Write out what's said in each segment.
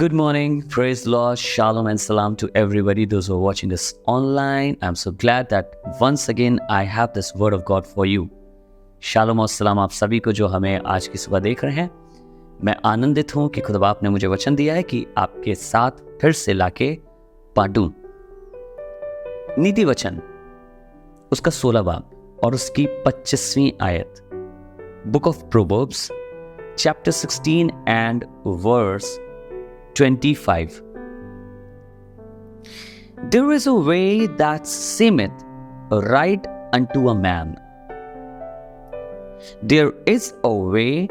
Good morning, praise Lord, shalom and salam to everybody, those who are watching this online. I'm so glad that once again I have this word of God for you. Shalom और सलाम आप सभी को जो हमें आज की सुबह देख रहे हैं। मैं आनंदित हूं कि खुदा बाप ने मुझे वचन दिया है कि आपके साथ फिर से लाके बांटूं। नीति वचन उसका 16 बाब और उसकी 25वीं आयत, book of Proverbs chapter 16 and verse 25. There is a way that seemeth right unto a man. There is a way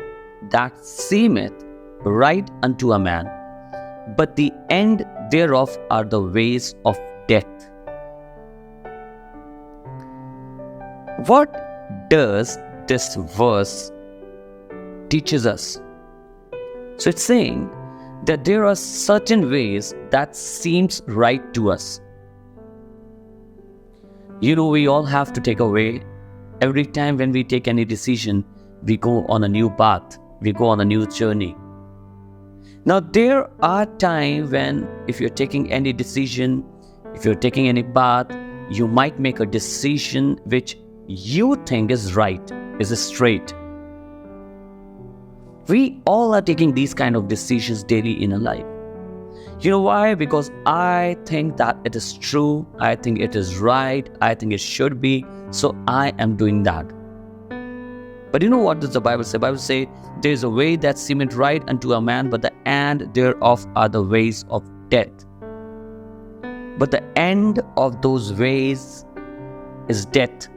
that seemeth right unto a man, but the end thereof are the ways of death. What does this verse teaches us? So it's saying that there are certain ways that seems right to us. You know, we all have to take a way. Every time when we take any decision, we go on a new path, we go on a new journey. Now there are times when if you're taking any decision, if you're taking any path, you might make a decision which you think is right, is straight. We all are taking these kind of decisions daily in our life. You know why? Because I think that it is true, I think it is right, I think it should be, so I am doing that. But you know what does the Bible say? The Bible says, there is a way that seemeth right unto a man, but the end thereof are the ways of death. But the end of those ways is death.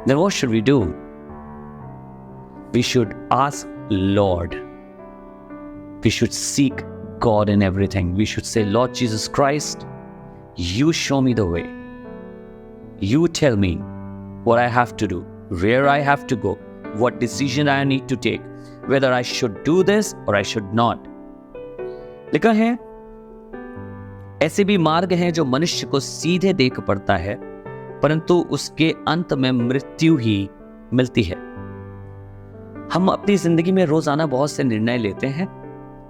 Then what should we do? We should ask Lord. We should seek God in everything. We should say, Lord Jesus Christ, you show me the way. You tell me what I have to do, where I have to go, what decision I need to take, whether I should do this or I should not. लिखा है, ऐसे भी मार्ग हैं जो मनुष्य को सीधे देख पड़ता है, परंतु उसके अंत में मृत्यु ही मिलती है। हम अपनी जिंदगी में रोजाना बहुत से निर्णय लेते हैं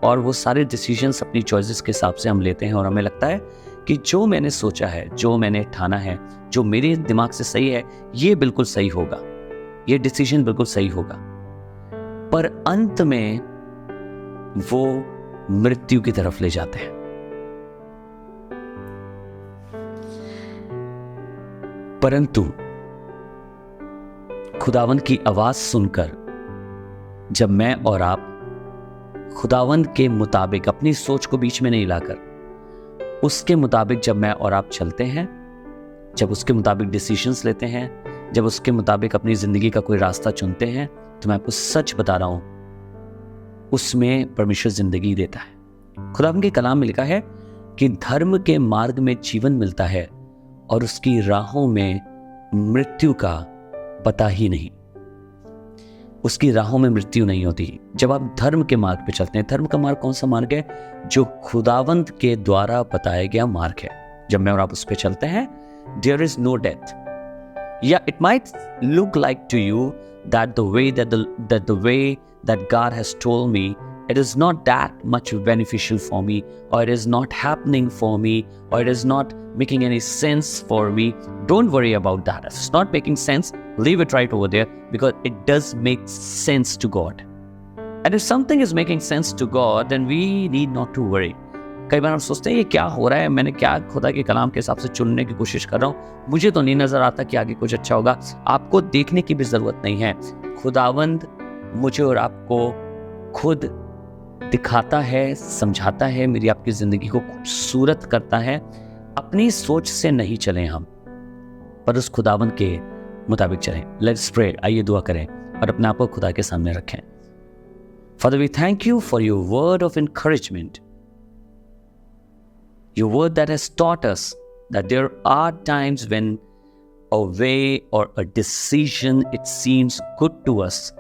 और वो सारे डिसीजंस अपनी चॉइसेस के हिसाब से हम लेते हैं और हमें लगता है कि जो मैंने सोचा है, जो मैंने ठाना है, जो मेरे दिमाग से सही है, ये बिल्कुल सही होगा, ये डिसीजन बिल्कुल सही होगा। पर अंत में वो मृत्यु की तरफ ले जाते हैं। परंतु खुदावंद की आवाज सुनकर जब मैं और आप खुदावंद के मुताबिक अपनी सोच को बीच में नहीं लाकर उसके मुताबिक जब मैं और आप चलते हैं, जब उसके मुताबिक डिसीजंस लेते हैं, जब उसके मुताबिक अपनी जिंदगी का कोई रास्ता चुनते हैं, तो मैं आपको सच बता रहा हूं, उसमें परमेश्वर जिंदगी देता है। खुदावंद के कलाम में लिखा है कि धर्म के मार्ग में जीवन मिलता है और उसकी राहों में मृत्यु का पता ही नहीं। उसकी राहों में मृत्यु नहीं होती। जब आप धर्म के मार्ग पे चलते हैं, धर्म का मार्ग कौन सा मार्ग है? जो खुदावंत के द्वारा बताया गया मार्ग है। जब मैं और आप उस पे चलते हैं, देयर इज नो डेथ। या it might look like to you that the way that God has told me, it is not that much beneficial for me, or it is not happening for me, or it is not making any sense for me. Don't worry about that. If it's not making sense, leave it right over there, because it does make sense to God. And if something is making sense to God, then we need not to worry. कई बार हम सोचते हैं ये क्या हो रहा है, मैंने क्या खुदा के कलाम के हिसाब से चुनने की कोशिश कर रहा हूँ, मुझे तो नहीं नजर आता कि आगे कुछ अच्छा होगा। आपको देखने की भी जरूरत नहीं है। खुदावंद मुझे और आपको खुद दिखाता है, समझाता है, मेरी आपकी जिंदगी को खूबसूरत करता है। अपनी सोच से नहीं चलें हम, पर उस खुदावंद के मुताबिक चलें। Let's pray. आइए दुआ करें और अपने आप को खुदा के सामने रखें। Father, we thank you for your word of encouragement, your word that has taught us that there are times when a way or a decision it seems good to us.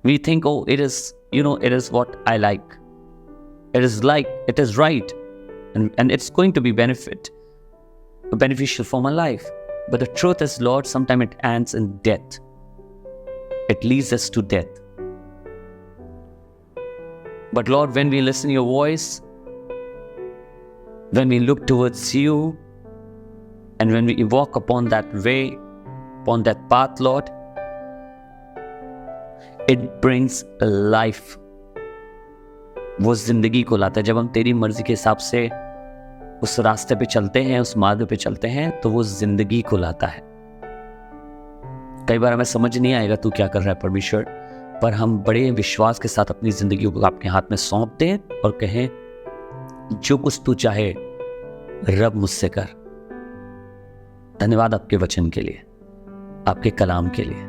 We think, oh, it is what I like. It is right. And it's going to be beneficial for my life. But the truth is, Lord, sometimes it ends in death. It leads us to death. But Lord, when we listen to your voice, when we look towards you, and when we walk upon that way, upon that path, Lord, it brings life. वो जिंदगी को लाता है। जब हम तेरी मर्जी के हिसाब से उस रास्ते पे चलते हैं, उस मार्ग पे चलते हैं, तो वो जिंदगी को लाता है। कई बार हमें समझ नहीं आएगा तू क्या कर रहा है परमेश्वर, पर हम बड़े विश्वास के साथ अपनी जिंदगी को आपके हाथ में सौंप दें और कहें जो कुछ तू चाहे रब मुझसे कर। धन्यवाद आपके वचन के लिए, आपके कलाम के लिए।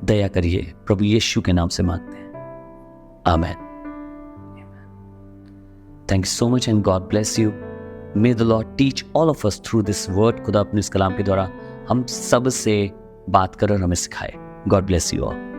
दया करिए, प्रभु यीशु के नाम से मांगते हैं, आमीन। Thank you so much and God bless you. May the Lord teach all of us through this word. खुदा अपने इस कलाम के द्वारा हम सब से बात कर और हमें सिखाए। God bless you all.